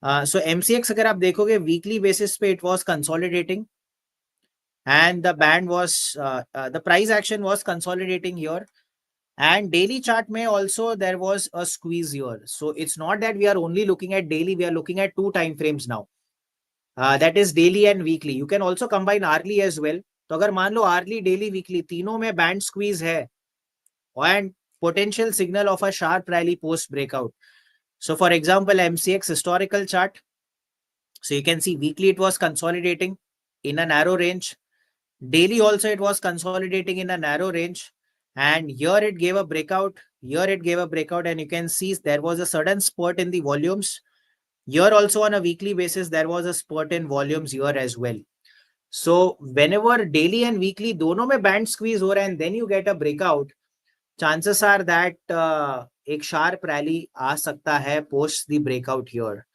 सो MCX अगर आप देखोगे वीकली बेसिस पे it was consolidating and the band was the price action was consolidating here, and daily chart may also there was a squeeze here. So it's not that we are only looking at daily, we are looking at two time frames now, that is daily and weekly. You can also combine hourly as well. तो अगर मान लो hourly, daily, weekly तीनों में band squeeze है and potential signal of a sharp rally post breakout. So for example, MCX historical chart, so you can see weekly it was consolidating in a narrow range, daily also it was consolidating in a narrow range, and here it gave a breakout, here it gave a breakout, and you can see there was a sudden spurt in the volumes. Here also on a weekly basis there was a spurt in volumes here as well. So whenever daily and weekly दोनों में band squeeze हो रहा है and then you get a breakout, chances are that एक sharp rally आ सकता है post the breakout here.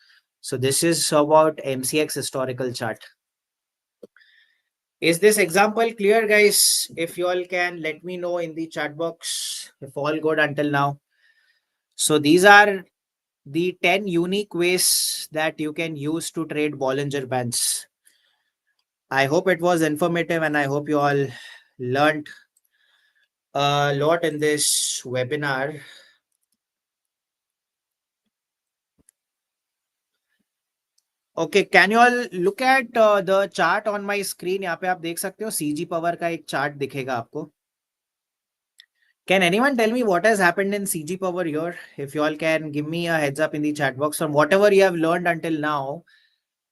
So this is about MCX historical chart. Is this example clear, guys? If you all can let me know in the chat box if all good until now. So these are the 10 unique ways that you can use to trade Bollinger Bands. I hope it was informative and I hope you all learned a lot in this webinar. Okay, can you all look at the chart on my screen? यहाँ पे आप देख सकते हो CG power का एक chart दिखेगा आपको. Can anyone tell me what has happened in CG power here? If you all can give me a heads up in the chat box from whatever you have learned until now,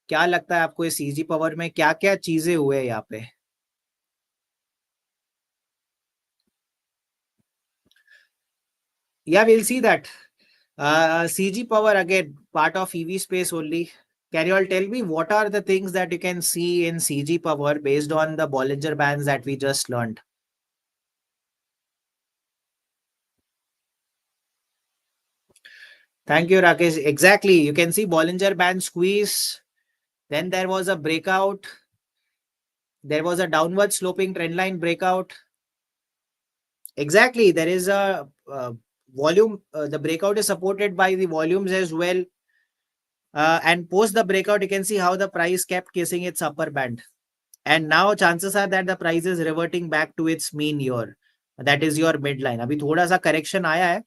क्या लगता है आपको इस CG power में क्या-क्या चीजें हुए यहाँ पे? Yeah, we'll see that. CG power again, part of EV space only. Can you all tell me what are the things that you can see in CG power based on the Bollinger Bands that we just learned? Thank you, Rakesh. Exactly. You can see Bollinger Band squeeze. Then there was a breakout. There was a downward sloping trendline breakout. Exactly. There is a volume. The breakout is supported by the volumes as well. And post the breakout, you can see how the price kept kissing its upper band. And now chances are that the price is reverting back to its mean here. That is your midline. अभी थोड़ा सा correction आया है.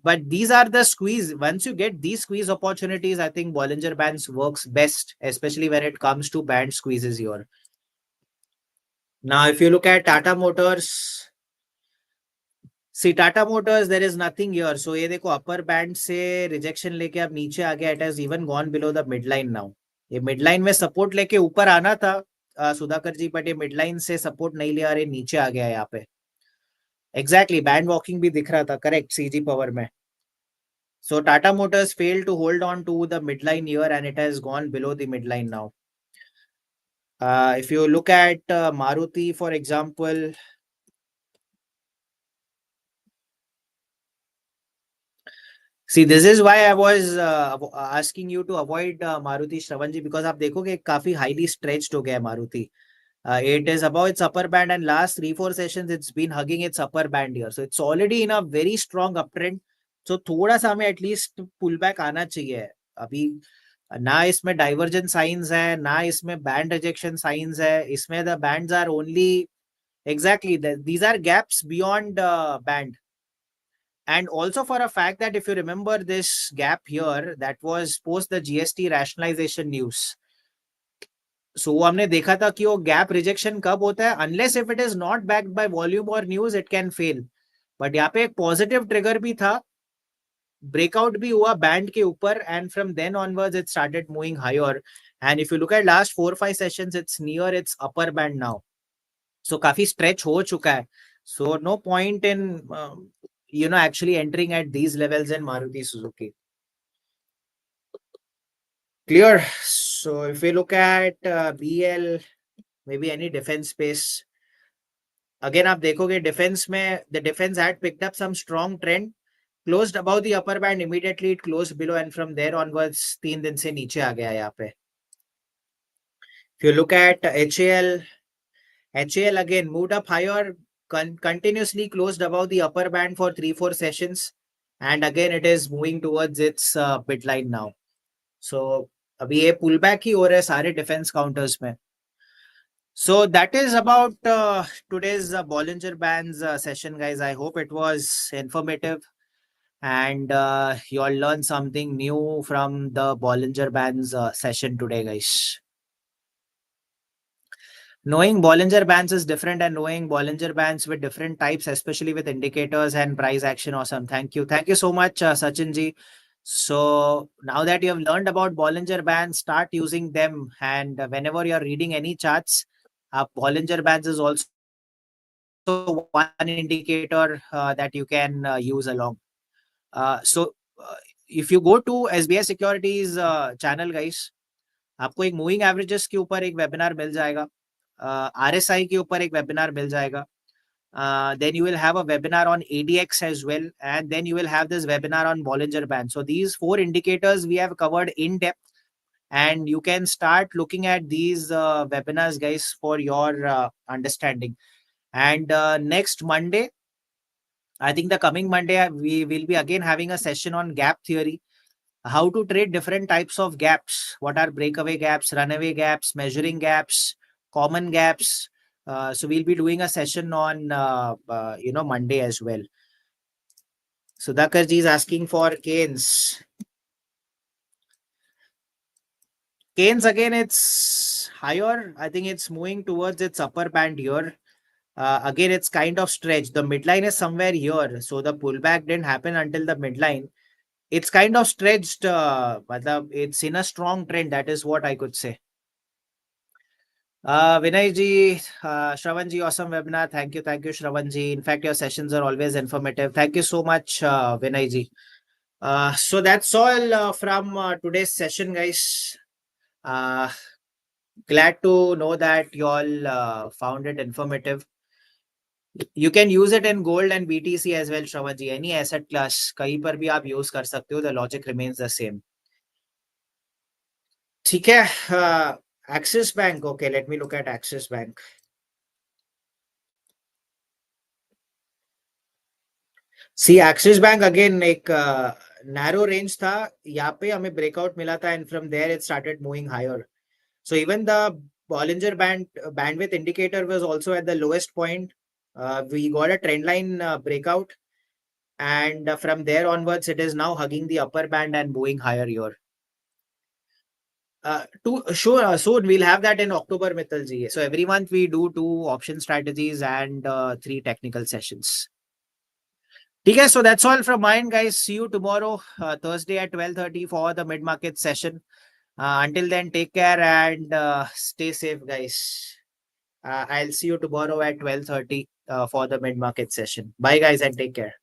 But these are the squeeze. Once you get these squeeze opportunities, I think Bollinger Bands works best, especially when it comes to band squeezes here. Now, if you look at Tata Motors, see Tata Motors, there is nothing here. So ये देखो upper band से rejection लेके अब नीचे आ गया. It has even gone below the midline now. ये midline में support लेके ऊपर आना था सुधाकर जी, बट ये midline से support नहीं लिया, अरे नीचे आ गया यहाँ पे. Exactly, band walking भी दिख रहा था, correct, CG power में. So Tata Motors failed to hold on to the midline here and it has gone below the midline now. If you look at Maruti, for example, see, this is why I was asking you to avoid Maruti Shravanji, because आप देखोगे काफी highly stretched हो गया है Maruti. It is above its upper band and last 3-4 sessions it's been hugging its upper band here. So it's already in a very strong uptrend. So थोड़ा सा हमें at least pullback आना चाहिए. अभी ना इसमें divergent signs है, ना इसमें band rejection signs है. इसमें the bands are only exactly these are gaps beyond band. And also for a fact that if you remember this gap here, that was post the GST rationalization news. So हमने देखा था कि वो gap rejection कब होता है, unless if it is not backed by volume और news, it can fail. But यहाँ पे एक पॉजिटिव ट्रिगर भी था, ब्रेकआउट भी हुआ बैंड के ऊपर, and from then onwards it started moving higher. And if you look at last 4-5 sessions, it's near its upper band now. So काफी स्ट्रेच हो चुका है. So no point in actually entering at these levels in Maruti Suzuki. Clear. So if we look at BL, maybe any defense space, again आप देखोगे defense में the defense had picked up some strong trend, closed above the upper band, immediately it closed below, and from there onwards 3 दिन से नीचे आ गया यहाँ पे. If you look at HAL again moved up higher, continuously closed above the upper band for 3-4 sessions, and again it is moving towards its bid line now. So अभी ये pullback ही हो रहा है सारे defense counters में. So that is about today's Bollinger Bands session, guys. I hope it was informative and you all learned something new from the Bollinger Bands session today, guys. Knowing Bollinger Bands is different, and knowing Bollinger Bands with different types, especially with indicators and price action, awesome. Thank you. Thank you so much, Sachin ji. So now that you have learned about Bollinger Bands, start using them. And whenever you're reading any charts, Bollinger Bands is also one indicator that you can use along. If you go to SBI Securities channel, guys, आपको एक moving averages के ऊपर एक webinar मिल जाएगा, RSI के ऊपर एक webinar मिल जाएगा, Then you will have a webinar on ADX as well. And then you will have this webinar on Bollinger Band. So these 4 indicators we have covered in depth. And you can start looking at these webinars, guys, for your understanding. And next Monday, I think the coming Monday, we will be again having a session on gap theory, how to trade different types of gaps. What are breakaway gaps, runaway gaps, measuring gaps, common gaps. So we'll be doing a session on, Monday as well. Sudhakar ji is asking for Keynes. Keynes again, it's higher. I think it's moving towards its upper band here. Again, it's kind of stretched. The midline is somewhere here. So the pullback didn't happen until the midline. It's kind of stretched. It's in a strong trend. That is what I could say. Vinay ji, Shravan ji, awesome webinar. Thank you, Shravan ji. In fact, your sessions are always informative. Thank you so much, Vinay ji. So that's all from today's session, guys. Glad to know that you all found it informative. You can use it in gold and BTC as well, Shravan ji. Any asset class, कहीं पर भी आप use कर सकते हो. The logic remains the same. ठीक है. Axis Bank. Okay, let me look at Axis Bank. See, Axis Bank again एक narrow range था. यहाँ पे हमें breakout मिला था and from there it started moving higher. So even the Bollinger Band bandwidth indicator was also at the lowest point. We got a trend line breakout, and from there onwards it is now hugging the upper band and moving higher here. Sure, soon we'll have that in October, Mittal ji. So every month we do 2 option strategies and 3 technical sessions. Okay, so that's all from mine, guys. See you tomorrow, Thursday at 12:30 for the mid-market session. Until then, take care and stay safe, guys. I'll see you tomorrow at 12:30 for the mid-market session. Bye, guys, and take care.